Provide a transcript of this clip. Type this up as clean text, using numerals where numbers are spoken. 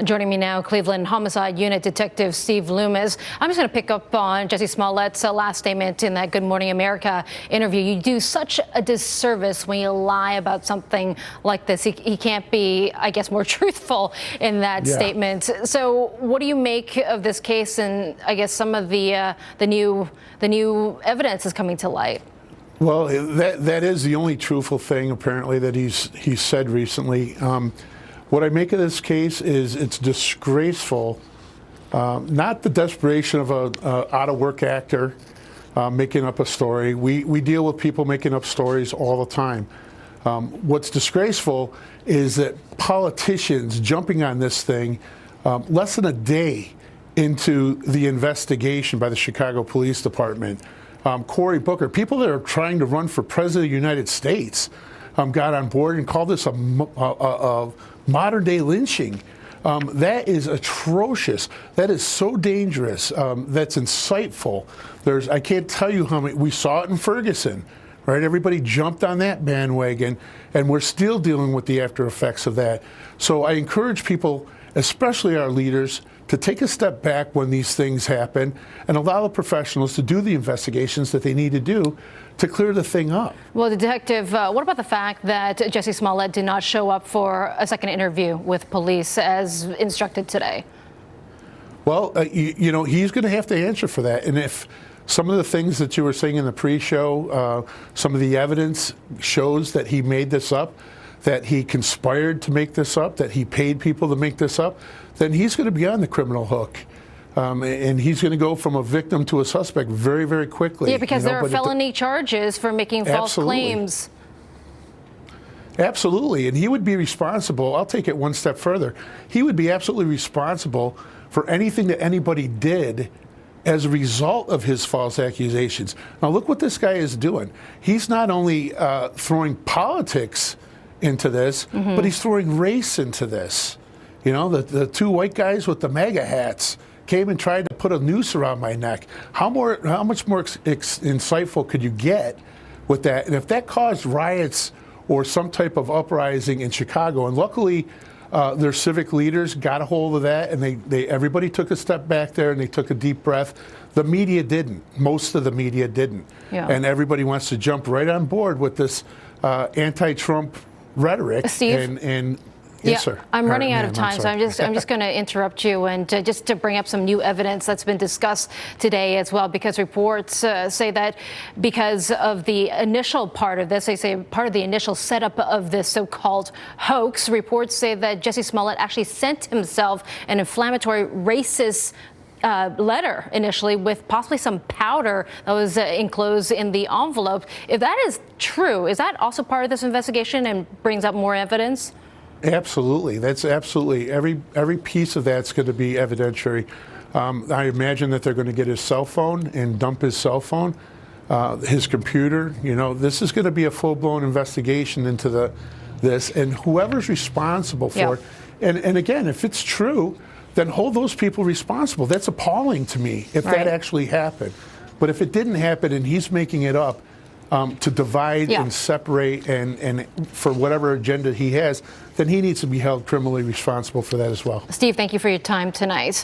Joining me now, Cleveland Homicide Unit Detective Steve Loomis. I'm just going to pick up on Jussie Smollett's last statement in that Good Morning America interview. You do such a disservice when you lie about something like this. He can't be, I guess, more truthful in that statement. So what do you make of this case and I guess some of the new evidence is coming to light? Well, that is the only truthful thing apparently that he's said recently. What I make of this case is it's disgraceful, not the desperation of a out-of-work actor making up a story. We deal with people making up stories all the time. What's disgraceful is that politicians jumping on this thing less than a day into the investigation by the Chicago Police Department. Cory Booker, people that are trying to run for president of the United States, got on board and called this a modern-day lynching. That is atrocious. That is so dangerous. That's insightful. I can't tell you how many. We saw it in Ferguson, right? Everybody jumped on that bandwagon, and we're still dealing with the after effects of that. So I encourage people, especially our leaders, to take a step back when these things happen and allow the professionals to do the investigations that they need to do to clear the thing up. Well, Detective, what about the fact that Jussie Smollett did not show up for a second interview with police as instructed today? Well, you know, he's going to have to answer for that. And if some of the things that you were saying in the pre-show, some of the evidence shows that he made this up, that he conspired to make this up, that he paid people to make this up, then he's going to be on the criminal hook. And he's going to go from a victim to a suspect very, very quickly. Yeah, because there are felony charges for making false claims. Absolutely. And he would be responsible. I'll take it one step further. He would be absolutely responsible for anything that anybody did as a result of his false accusations. Now, look what this guy is doing. He's not only throwing politics into this, but he's throwing race into this. You know, the two white guys with the MAGA hats came and tried to put a noose around my neck. How much more insightful could you get with that? And if that caused riots or some type of uprising in Chicago, and luckily their civic leaders got a hold of that, and everybody took a step back there and they took a deep breath. The media didn't. Most of the media didn't. Yeah. And everybody wants to jump right on board with this anti-Trump rhetoric. Steve? And yes, sir. I'm running out of time, so I'm just going to interrupt you and just to bring up some new evidence that's been discussed today as well, because reports say that because of the initial part of this, they say part of the initial setup of this so-called hoax, reports say that Jussie Smollett actually sent himself an inflammatory racist letter initially with possibly some powder that was enclosed in the envelope. If that is true, is that also part of this investigation and brings up more evidence? Absolutely. That's absolutely. Every piece of that's going to be evidentiary. I imagine that they're going to get his cell phone and dump his cell phone, his computer. You know, this is going to be a full-blown investigation into this, and whoever's responsible for it. And again, if it's true, then hold those people responsible. That's appalling to me if that actually happened. But if it didn't happen and he's making it up to divide and separate and for whatever agenda he has, then he needs to be held criminally responsible for that as well. Steve, thank you for your time tonight.